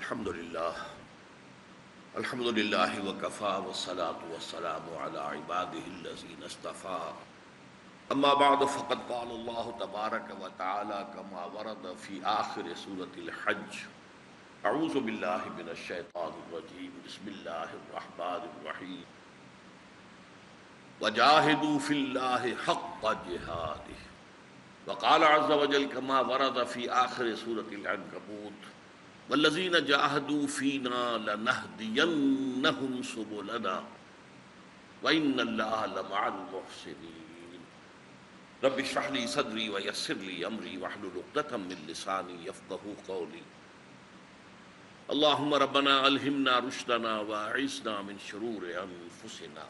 الحمد للہ وکفى والصلاة والسلام على عباده الذین اصطفى اما بعد فقد قال اللہ تبارک وتعالی كما ورد في آخر سورة الحج اعوذ باللہ من الشیطان الرجیم بسم اللہ الرحمن الرحیم وجاہدوا فی اللہ حق جہادہ وقال عز وجل كما ورد في آخر سورة العنكبوت والذین جاہدوا فینا لنہدینہم سبلنا وإن اللہ لمع المحسنین رب اشرح لی صدری ویسر لی امری واحلل عقدۃ من لسانی یفقہوا قولی اللہم ربنا الہمنا رشدنا واعصمنا من شرور انفسنا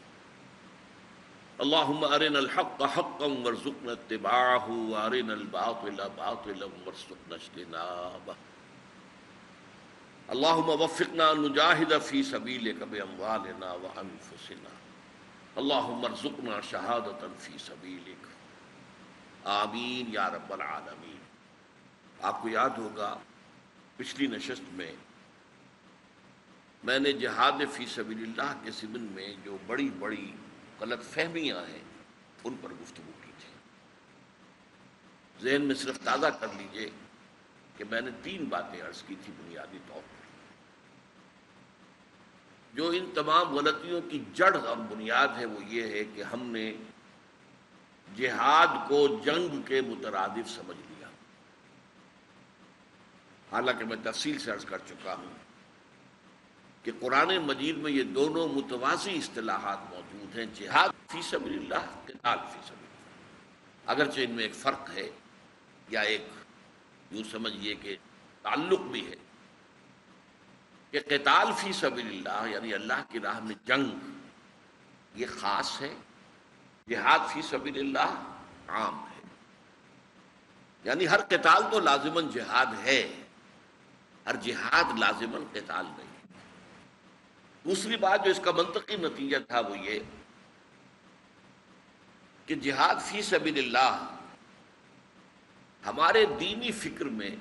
اللہم ارنا الحق حقا وارزقنا اتباعہ وارنا الباطل باطلا وارزقنا اجتنابہ اللہم وفقنا نجاہد فی سبیلک باموالنا وانفسنا اللہم ارزقنا شہادتا فی سبیلک آمین یا رب العالمین۔ آپ کو یاد ہوگا پچھلی نشست میں نے جہاد فی سبیل اللہ کے ضمن میں جو بڑی بڑی غلط فہمیاں ہیں ان پر گفتگو کی تھی۔ ذہن میں صرف تازہ کر لیجئے کہ میں نے 3 باتیں عرض کی تھی بنیادی طور پر، جو ان تمام غلطیوں کی جڑ اور بنیاد ہے وہ یہ ہے کہ ہم نے جہاد کو جنگ کے مترادف سمجھ لیا، حالانکہ میں تفصیل سے عرض کر چکا ہوں کہ قرآن مجید میں یہ دونوں متوازی اصطلاحات موجود ہیں، جہاد فی سبیل اللہ، قتال فی سبیل اللہ، اگرچہ ان میں ایک فرق ہے یا ایک یوں سمجھیے کہ تعلق بھی ہے کہ قتال فی سبیل اللہ یعنی اللہ کی راہ میں جنگ یہ خاص ہے، جہاد فی سبیل اللہ عام ہے، یعنی ہر قتال تو لازماً جہاد ہے، ہر جہاد لازماً قتال نہیں۔ دوسری بات جو اس کا منطقی نتیجہ تھا وہ یہ کہ جہاد فی سبیل اللہ ہمارے دینی فکر میں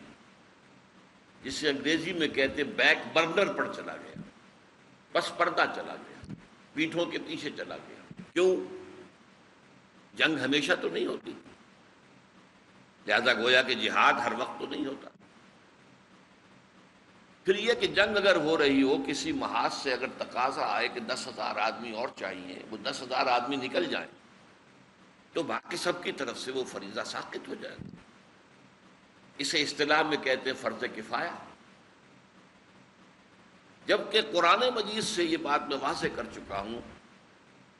جسے انگریزی میں کہتے بیک برنر پر چلا گیا، پس پردہ چلا گیا، پیٹھوں کے پیچھے چلا گیا۔ کیوں؟ جنگ ہمیشہ تو نہیں ہوتی، لہذا گویا کہ جہاد ہر وقت تو نہیں ہوتا۔ پھر یہ کہ جنگ اگر ہو رہی ہو کسی محاذ سے اگر تقاضا آئے کہ 10,000 آدمی اور چاہیے، وہ 10,000 آدمی نکل جائیں تو باقی سب کی طرف سے وہ فریضہ ساقط ہو جائے گا۔ اسے اصطلاح میں کہتے ہیں فرض کفایہ، جبکہ قرآن مجید سے یہ بات میں واضح کر چکا ہوں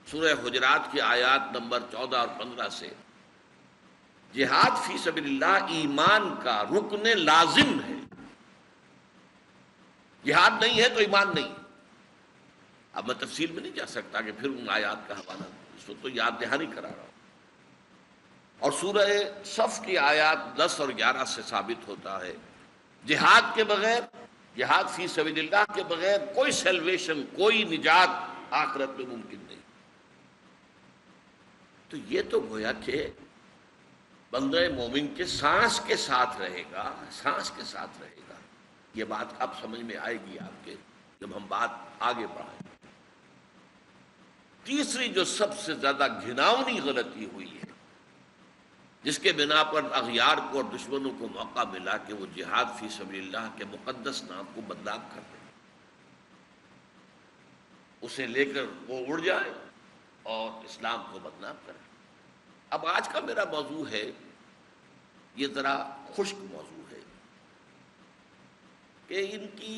سورہ حجرات کی آیات نمبر 14 اور 15 سے، جہاد فی سبیل اللہ ایمان کا رکن لازم ہے۔ جہاد نہیں ہے تو ایمان نہیں۔ اب میں تفصیل میں نہیں جا سکتا کہ پھر ان آیات کا حوالہ اس وقت تو یاد دہانی کرا رہا ہوں، اور سورہ صف کی آیات 10 اور 11 سے ثابت ہوتا ہے جہاد کے بغیر، جہاد فی سبیل اللہ کے بغیر کوئی سیلویشن، کوئی نجات آخرت میں ممکن نہیں۔ تو یہ تو گویا کہ بندہ مومن کے سانس کے ساتھ رہے گا، سانس کے ساتھ رہے گا۔ یہ بات اب سمجھ میں آئے گی آپ کے جب ہم بات آگے بڑھائیں۔ تیسری جو سب سے زیادہ گھناؤنی غلطی ہوئی ہے، جس کے بنا پر اغیار کو اور دشمنوں کو موقع ملا کہ وہ جہاد فی سبیل اللہ کے مقدس نام کو بدنام کر دیں، اسے لے کر وہ اڑ جائے اور اسلام کو بدنام کریں۔ اب آج کا میرا موضوع ہے، یہ ذرا خشک موضوع ہے کہ ان کی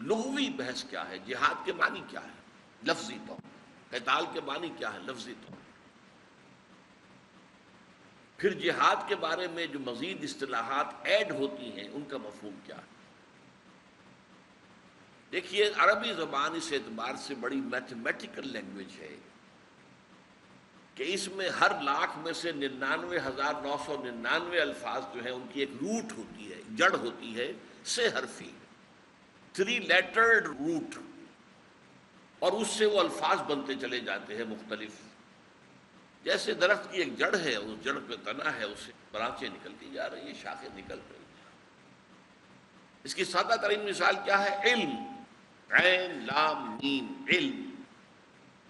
لغوی بحث کیا ہے، جہاد کے معنی کیا ہے لفظی طور، قتال کے معنی کیا ہے لفظی طور، پھر جہاد کے بارے میں جو مزید اصطلاحات ایڈ ہوتی ہیں ان کا مفہوم کیا ہے۔ دیکھیے عربی زبان اس اعتبار سے بڑی میتھمیٹیکل لینگویج ہے کہ اس میں ہر لاکھ میں سے 99,999 الفاظ جو ہیں ان کی ایک روٹ ہوتی ہے، جڑ ہوتی ہے، سے حرفی 3 لیٹرڈ روٹ، اور اس سے وہ الفاظ بنتے چلے جاتے ہیں مختلف۔ جیسے درخت کی ایک جڑ ہے، اس جڑ پہ تنا ہے، اس سے برانچیں نکلتی جا رہی ہیں، شاخیں نکل رہی ہیں۔ اس کی سادہ ترین مثال کیا ہے؟ علم، عین لام میم، علم،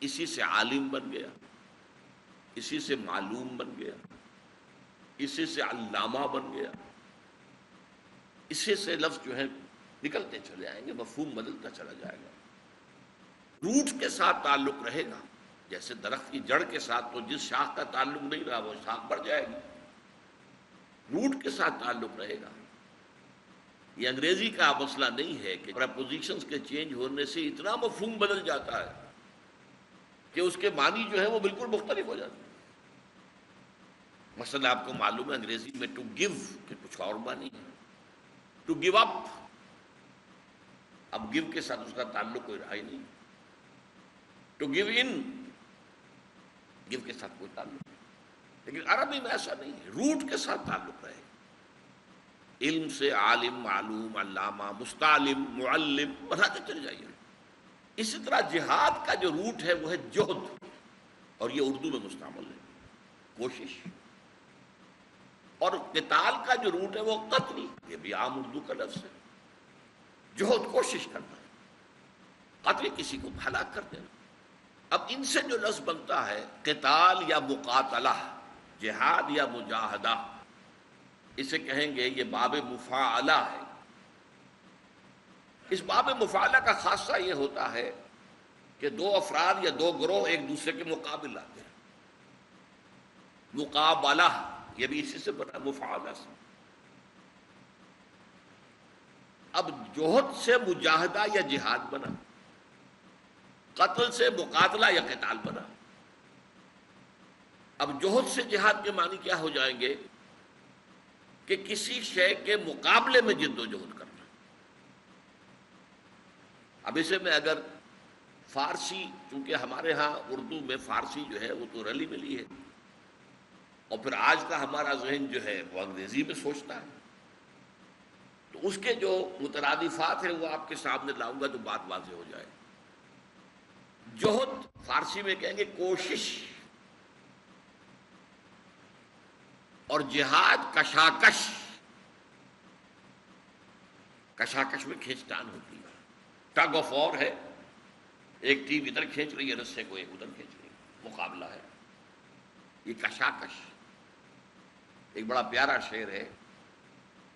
اسی سے عالم بن گیا، اسی سے معلوم بن گیا، اسی سے علامہ بن گیا، اسی سے لفظ جو ہے نکلتے چلے آئیں گے، مفہوم بدلتا چلا جائے گا۔ روٹ کے ساتھ تعلق رہے گا، جیسے درخت کی جڑ کے ساتھ تو جس شاخ کا تعلق نہیں رہا وہ شاخ بڑھ جائے گی، روٹ کے ساتھ تعلق رہے گا۔ یہ انگریزی کا مسئلہ نہیں ہے کہ پریپوزیشنز کے چینج ہونے سے اتنا مفہوم بدل جاتا ہے کہ اس کے معنی جو ہے وہ بالکل مختلف ہو جاتے ہیں۔ مثلا آپ کو معلوم ہے انگریزی میں ٹو گیو کہ کچھ اور معنی ہے، ٹو گیو اپ، اب گیو کے ساتھ اس کا تعلق کوئی رہا ہی نہیں، ٹو گیو ان، گیو کے ساتھ کوئی تعلق نہیں، لیکن عربی میں ایسا نہیں ہے، روٹ کے ساتھ تعلق رہے، علم سے عالم، معلوم، علامہ، مستعلم، معلم بناتے چلے جائیے۔ اسی طرح جہاد کا جو روٹ ہے وہ ہے جہد، اور یہ اردو میں مستعمل ہے، کوشش، اور قتال کا جو روٹ ہے وہ قتل، یہ بھی عام اردو کا لفظ ہے، جہد کوشش کرنا، قتل کسی کو ہلاک کر دینا۔ اب ان سے جو لفظ بنتا ہے قتال یا مقاتلہ، جہاد یا مجاہدہ، اسے کہیں گے یہ باب مفاعلہ ہے۔ اس باب مفاعلہ کا خاصہ یہ ہوتا ہے کہ دو افراد یا دو گروہ ایک دوسرے کے مقابل لاتے ہیں، مقابلہ یہ بھی اسی سے بنا، مفاعلہ سے۔ اب جوہد سے مجاہدہ یا جہاد بنا، قتل سے مقاتلہ یا قتال بنا۔ اب جوہد سے جہاد کے معنی کیا ہو جائیں گے کہ کسی شے کے مقابلے میں جد و جہد کرنا۔ اب اسے میں اگر فارسی، چونکہ ہمارے ہاں اردو میں فارسی جو ہے وہ تو رلی ملی ہے، اور پھر آج کا ہمارا ذہن جو ہے وہ انگریزی میں سوچتا ہے، تو اس کے جو مترادفات ہیں وہ آپ کے سامنے لاؤں گا تو بات واضح ہو جائے۔ جوہد فارسی میں کہیں گے کوشش، اور جہاد کشاکش، کشاکش میں کھینچتان ہوتی ہے، ٹگ آف وار ہے، ایک ٹیم ادھر کھینچ رہی ہے رسے کو، ایک ادھر کھینچ رہی ہے، مقابلہ ہے، یہ کشاکش۔ ایک بڑا پیارا شعر ہے،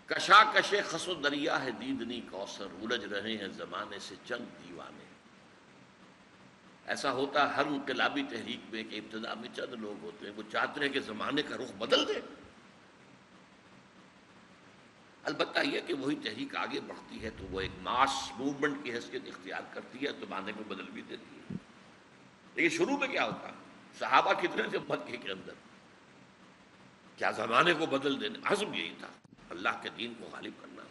کشاکش خس و دریا ہے دیدنی کوثر، الجھ رہے ہیں زمانے سے چند دیوانے۔ ایسا ہوتا ہے ہر انقلابی تحریک میں کہ ابتدا میں چند لوگ ہوتے ہیں وہ چاہتے ہیں کہ زمانے کا رخ بدل دے، البتہ یہ کہ وہی تحریک آگے بڑھتی ہے تو وہ ایک ماس موومنٹ کی حیثیت اختیار کرتی ہے، زمانے کو بدل بھی دیتی ہے۔ لیکن شروع میں کیا ہوتا ہے؟ صحابہ کتنے تھے مکے کے اندر، کیا زمانے کو بدل دینا؟ عزم یہی تھا، اللہ کے دین کو غالب کرنا۔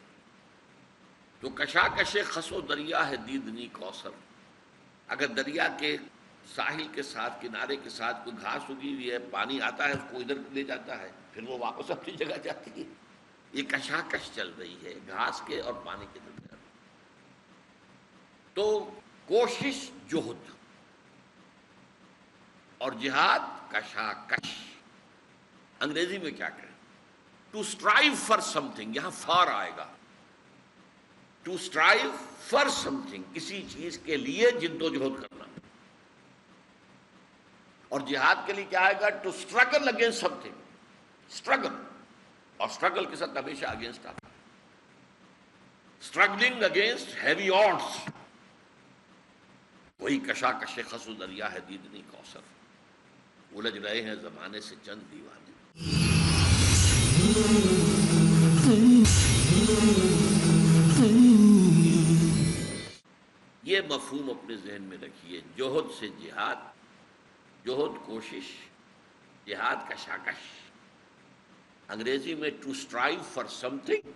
تو کشاکش خس و دریا ہے دیدنی کوثر، اگر دریا کے ساحل کے ساتھ، کنارے کے ساتھ کوئی گھاس اگی ہوئی ہے، پانی آتا ہے اس کو ادھر لے جاتا ہے، پھر وہ واپس اپنی جگہ جاتی ہے، یہ کشاکش چل رہی ہے گھاس کے اور پانی کے درمیان۔ تو کوشش جہد، اور جہاد کشاکش۔ انگریزی میں کیا کہیں؟ To strive for something, یہاں فار آئے گا، to strive for something, کسی چیز کے لیے جد و جہد کرنا۔ اور جہاد کے لیے کیا آئے گا؟ To struggle against something, struggle, اور اسٹرگل کے ساتھ ہمیشہ اگینسٹ آتا ہے، اسٹرگلنگ اگینسٹ ہیوی آڈس، وہی کشاکش خس و دریا ہے دیدنی کوثر، الجھ رہے ہیں زمانے سے چند دیوانے۔ یہ مفہوم اپنے ذہن میں رکھیے، جوہد سے جہاد، جوہد کوشش، جہاد کشاکش۔ انگریزی میں to strive for something,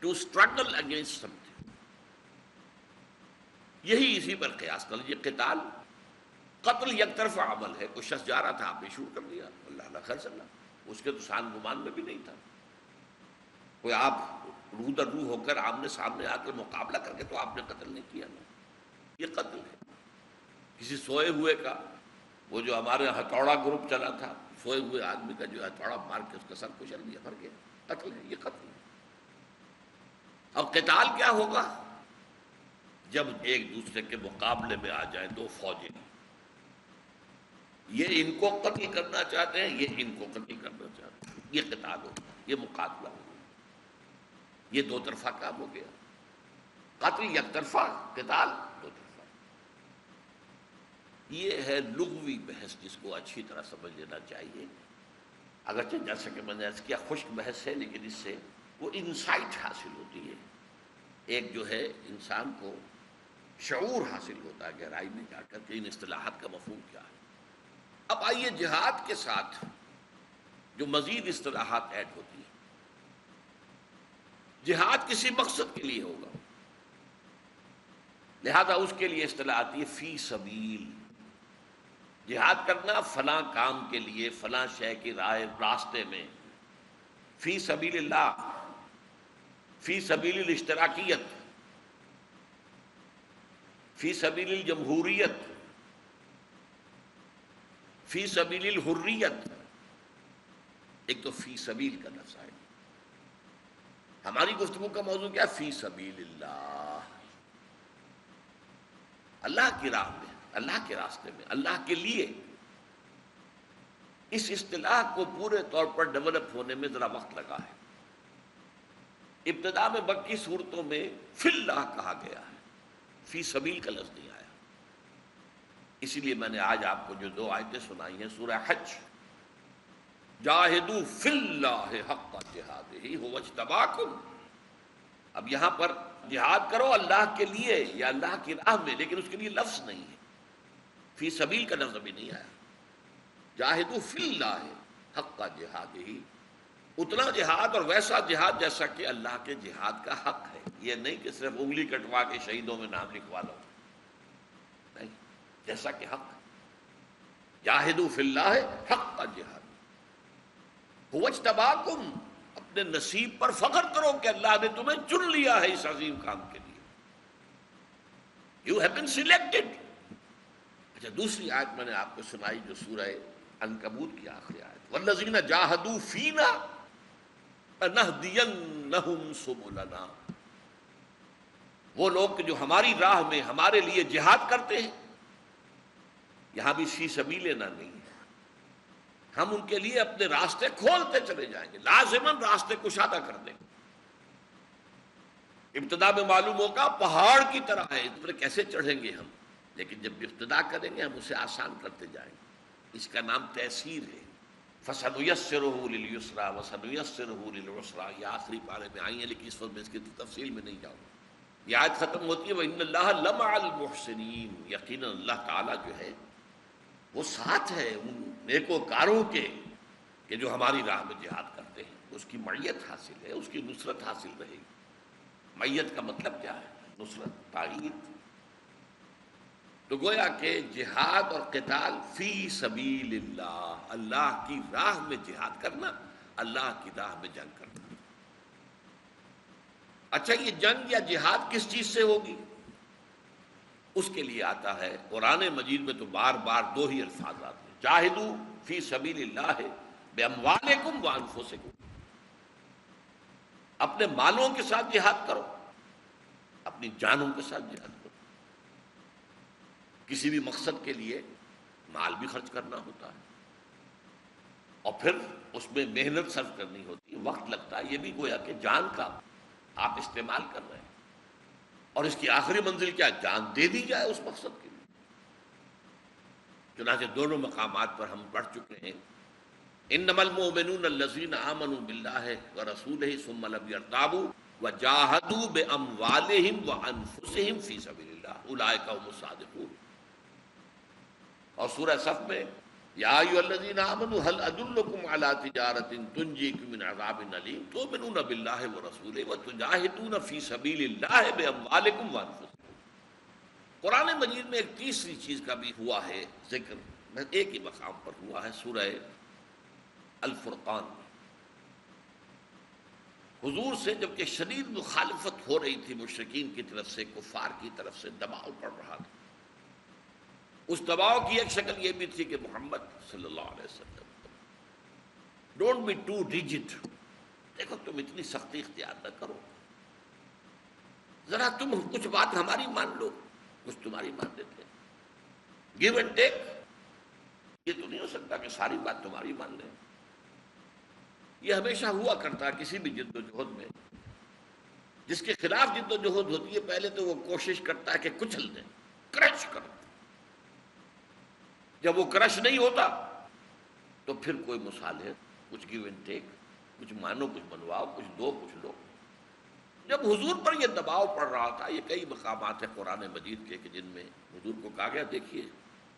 to struggle against something, یہی اسی پر قیاس کر لیجیے۔ قتال، قتل یک طرفہ عمل ہے، کوئی شخص جا رہا تھا آپ نے شروع کر دیا، اللہ اللہ خیر صلی اللہ، اس کے تو سان گمان میں بھی نہیں تھا، کوئی آپ روح در روح ہو کر آمنے سامنے آ کے مقابلہ کر کے تو آپ نے قتل نہیں کیا نا، یہ قتل ہے۔ کسی سوئے ہوئے کا، وہ جو ہمارے ہتھوڑا گروپ چلا تھا، سوئے ہوئے آدمی کا جو ہتھوڑا مار کے اس کا سر کچل دیا، مر گیا، قتل ہے، یہ قتل ہے۔ اب قتال کیا ہوگا؟ جب ایک دوسرے کے مقابلے میں آ جائیں دو فوجیں، یہ ان کو قتل کرنا چاہتے ہیں، یہ ان کو قتل کرنا چاہتے ہیں، یہ قتال ہوگا، یہ مقابلہ ہوگا، یہ دو طرفہ کام ہو گیا۔ قتل یک طرفہ، قتال دو طرفہ۔ یہ ہے لغوی بحث، جس کو اچھی طرح سمجھ لینا چاہیے۔ اگرچہ جیسا کہ میں نے عرض کیا خشک بحث ہے، لیکن اس سے وہ انسائٹ حاصل ہوتی ہے، ایک جو ہے انسان کو شعور حاصل ہوتا ہے گہرائی میں جا کر کہ ان اصطلاحات کا مفہوم کیا ہے۔ اب آئیے جہاد کے ساتھ جو مزید اصطلاحات ایڈ ہوتی ہیں۔ جہاد کسی مقصد کے لیے ہوگا، لہذا اس کے لیے اصطلاح آتی ہے فی سبیل۔ جہاد کرنا فلاں کام کے لیے، فلاں شے کی راستے میں، فی سبیل اللہ، فی سبیل الاشتراکیت، فی سبیل الجمہوریت، فی سبیل الحریت۔ ایک تو فی سبیل کا لفظ ہے۔ ہماری گفتگو کا موضوع کیا؟ فی سبیل اللہ، اللہ کی راہ میں، اللہ کے راستے میں، اللہ کے لیے۔ اس اصطلاح کو پورے طور پر ڈیولپ ہونے میں ذرا وقت لگا ہے۔ ابتدا میں مکی صورتوں میں فی اللہ کہا گیا ہے، فی سبیل کا لفظ نہیں آیا۔ اسی لیے میں نے آج آپ کو جو دو آیتیں سنائی ہیں سورہ حج، جاہدوا فی اللہ حق جہادہ ھو اجتباکم، اب یہاں پر جہاد کرو اللہ کے لیے یا اللہ کی راہ میں، لیکن اس کے لیے لفظ نہیں ہے، فی سبیل کا لفظ ابھی نہیں آیا۔ جاہدوا فی اللہ حق جہادہ، اتنا جہاد اور ویسا جہاد جیسا کہ اللہ کے جہاد کا حق ہے۔ یہ نہیں کہ صرف انگلی کٹوا کے شہیدوں میں نام لکھوا لو، نہیں، جیسا کہ حق ہے۔ جاہدوا فی اللہ حق جہاد ھو اجتباکم، اپنے نصیب پر فخر کرو کہ اللہ نے تمہیں چن لیا ہے اس عظیم کام کے لیے، یو ہیو بین سلیکٹڈ۔ اچھا، دوسری آیت میں نے آپ کو سنائی جو سورہ عنکبوت کی آخری آیت، والذین جاہدوا فینا لنہدینہم سبلنا، وہ لوگ جو ہماری راہ میں ہمارے لیے جہاد کرتے ہیں، یہاں بھی فی سبیلنا نہیں ہے، ہم ان کے لیے اپنے راستے کھولتے چلے جائیں گے، لازماً راستے کشادہ کر دیں گے۔ ابتدا میں معلوم ہوگا پہاڑ کی طرح ہے، اس پر کیسے چڑھیں گے ہم، لیکن جب ابتدا کریں گے ہم اسے آسان کرتے جائیں گے۔ اس کا نام تیسیر ہے۔ فَسَنُيَسِّرُهُ لِلْيُسْرَىٰ وَسَنُيَسِّرُهُ لِلْعُسْرَىٰ، یہ آخری پارے میں آئی ہیں، لیکن اس وقت میں اس کی تفصیل میں نہیں جاؤں گا۔ یہ آیت ختم ہوتی ہے وَإِنَّ اللَّهَ لَمَعَ الْمُحْسِنِينَ، یقیناً اللہ تعالیٰ جو ہے وہ ساتھ ہے ان نیکوکاروں کے کہ جو ہماری راہ میں جہاد کرتے ہیں، اس کی معیت حاصل ہے، اس کی نصرت حاصل رہے گی۔ معیت کا مطلب کیا ہے؟ نصرت، تائید۔ تو گویا کہ جہاد اور قتال فی سبیل اللہ، اللہ کی راہ میں جہاد کرنا، اللہ کی راہ میں جنگ کرنا۔ اچھا، یہ جنگ یا جہاد کس چیز سے ہوگی؟ اس کے لیے آتا ہے قرآن مجید میں تو بار بار دو ہی الفاظ آتے ہیں، جاہدوا فی سبیل اللہ باموالکم وانفسکم، اپنے مالوں کے ساتھ جہاد کرو، اپنی جانوں کے ساتھ جہاد کرو۔ کسی بھی مقصد کے لیے مال بھی خرچ کرنا ہوتا ہے، اور پھر اس میں محنت صرف کرنی ہوتی ہے، وقت لگتا ہے، یہ بھی گویا کہ جان کا آپ استعمال کر رہے ہیں، اور اس کی آخری منزل کیا؟ جان دے دی جائے اس مقصد کے لیے۔ چنانچہ دونوں مقامات پر ہم پڑھ چکے ہیں، انما المؤمنون الذین آمنوا باللہ ورسولہ ثم لم یرتابوا وجاہدوا باموالہم وانفسہم فی سبیل اللہ اولئک هم الصادقون۔ اور سورہ صف میں یا ایھا الذین آمنوا هل ادلکم علی تجارۃ تنجیکم من عذاب علیم تؤمنون باللہ ورسولہ وتجاہدون فی سبیل اللہ باموالکم وانفسکم۔ قرآن مجید میں ایک تیسری چیز کا بھی ہوا ہے ذکر، ایک ہی مقام پر ہوا ہے، سورہ الفرقان میں۔ حضور سے جبکہ شدید مخالفت ہو رہی تھی مشرکین کی طرف سے، کفار کی طرف سے دباؤ پڑ رہا تھا، اس دباؤ کی ایک شکل یہ بھی تھی کہ محمد صلی اللہ علیہ وسلم ڈونٹ بی ٹو ریجڈ، دیکھو تم اتنی سختی اختیار نہ کرو، ذرا تم کچھ بات ہماری مان لو، کچھ تمہاری مان لیتے ہیں. Give and take. یہ تو نہیں ہو سکتا کہ ساری بات تمہاری مان لیں. یہ ہمیشہ ہوا کرتا ہے کسی بھی جد و جہد میں. جس کے خلاف جد و جہد ہوتی ہے پہلے تو وہ کوشش کرتا ہے کہ کچل دیں، کرش کر دیں. جب وہ کرش نہیں ہوتا تو پھر کوئی مصالحہ، کچھ گیو اینڈ ٹیک، کچھ مانو کچھ منواؤ، کچھ دو کچھ لو. جب حضور پر یہ دباؤ پڑ رہا تھا، یہ کئی مقامات ہیں قرآن مجید کے کہ جن میں حضور کو کہا گیا دیکھیے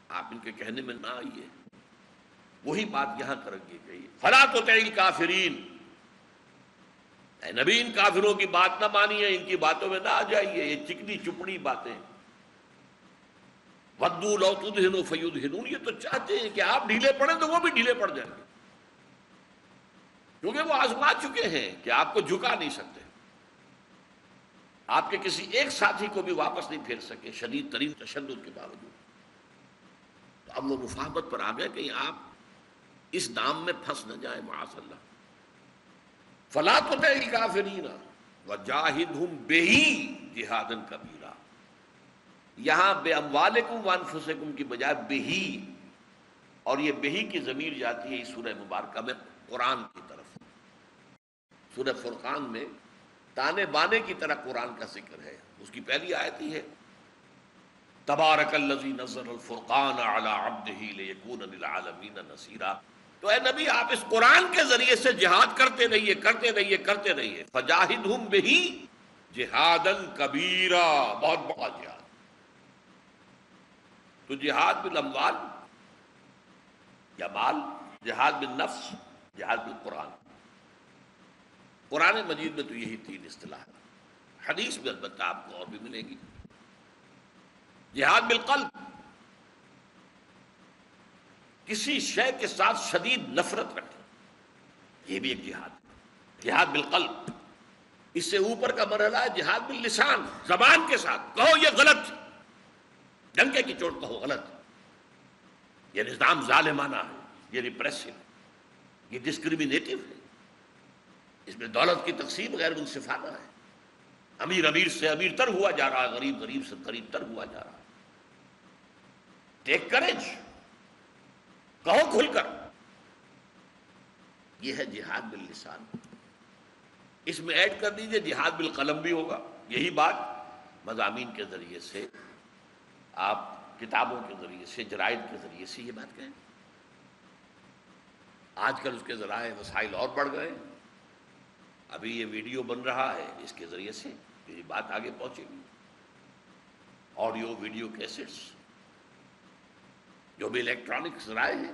آپ ان کے کہنے میں نہ آئیے. وہی بات یہاں کر کے گئی، فلا تطع الکافرین. اے نبی ان کافروں کی بات نہ مانیے، ان کی باتوں میں نہ آ جائیے. یہ چکنی چپڑی باتیں. ودوا لو تدہنوا فیدہنون. یہ تو چاہتے ہیں کہ آپ ڈھیلے پڑیں تو وہ بھی ڈھیلے پڑ جائیں گے، کیونکہ وہ آزما چکے ہیں کہ آپ کو جھکا نہیں سکتے. آپ کے کسی ایک ساتھی کو بھی واپس نہیں پھیر سکے شدید ترین تشدد کے باوجود. تو اب وہ مفاہمت پر آ گئے کہ آپ اس دام میں پھنس نہ جائیں معاذ اللہ. فلا تطع الکافرین وجاہدہم بہ جہادا کبیرا. یہاں بے اموالکم وانفسکم کی بجائے بہی، اور یہ بہی کی ضمیر جاتی ہے اس سورہ مبارکہ میں قرآن کی طرف. سورہ فرقان میں تانے بانے کی طرح قرآن کا ذکر ہے. اس کی پہلی آیت ہی ہے تبارک الذی نزل الفرقان علی عبدہ لیکون للعالمین نصیرا. تو اے نبی آپ اس قرآن کے ذریعے سے جہاد کرتے رہیے کرتے رہیے کرتے رہیے. فجاہدہم بہ جہادا کبیرا. بہت بڑا جہاد. تو جہاد بالاموال یا مال، جہاد بالنفس، جہاد بالقرآن. قرآن مجید میں تو یہی تین اصطلاح ہے. حدیث میں البتہ آپ کو اور بھی ملے گی. جہاد بالقلب، کسی شے کے ساتھ شدید نفرت رکھیں، یہ بھی ایک جہاد ہے. جہاد بالقلب. اس سے اوپر کا مرحلہ ہے جہاد باللسان، زبان کے ساتھ کہو یہ غلط، ڈنکے کی چوٹ کہو غلط. یہ نظام ظالمانہ ہے، یہ ریپریسو، یہ ڈسکریمنیٹو ہے. اس میں دولت کی تقسیم غیر منصفانہ ہے. امیر امیر سے امیر تر ہوا جا رہا ہے، غریب غریب سے غریب تر ہوا جا رہا ہے. ٹیک کریج، کہو کھل کر. یہ ہے جہاد باللسان. اس میں ایڈ کر دیجئے جہاد بالقلم بھی ہوگا. یہی بات مضامین کے ذریعے سے، آپ کتابوں کے ذریعے سے، جرائد کے ذریعے سے یہ بات کہیں. آج کل اس کے ذرائع وسائل اور بڑھ گئے. ابھی یہ ویڈیو بن رہا ہے، اس کے ذریعے سے یہ بات آگے پہنچے گی. آڈیو ویڈیو کیسٹس، جو بھی الیکٹرانک ذرائع ہیں،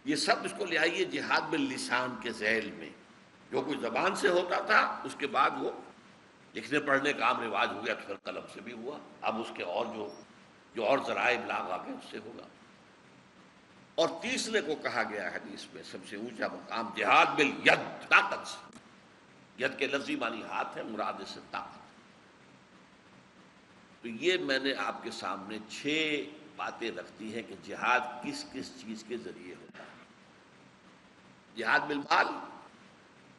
یہ سب اس کو لے آئیے جہاد باللسان کے ذیل میں. جو کچھ زبان سے ہوتا تھا اس کے بعد وہ لکھنے پڑھنے کا عام رواج ہو گیا، تو پھر قلم سے بھی ہوا. اب اس کے اور جو اور ذرائع ابلاغ آ گئے اس سے ہوگا. اور تیسرے کو کہا گیا حدیث میں سب سے اونچا مقام جہاد بالید، طاقت سے. ید کے لفظی معنی ہاتھ ہے، مراد اس سے طاقت. تو یہ میں نے آپ کے سامنے 6 باتیں رکھتی ہیں کہ جہاد کس کس چیز کے ذریعے ہوتا ہے. جہاد بالمال،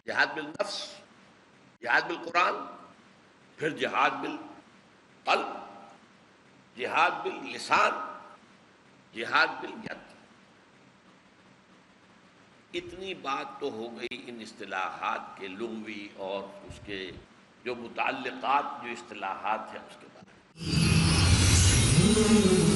جہاد بالنفس، جہاد بالقرآن، پھر جہاد بالقلب، جہاد باللسان، جہاد بالید. اتنی بات تو ہو گئی ان اصطلاحات کے لغوی اور اس کے جو متعلقات، جو اصطلاحات ہیں اس کے بارے میں.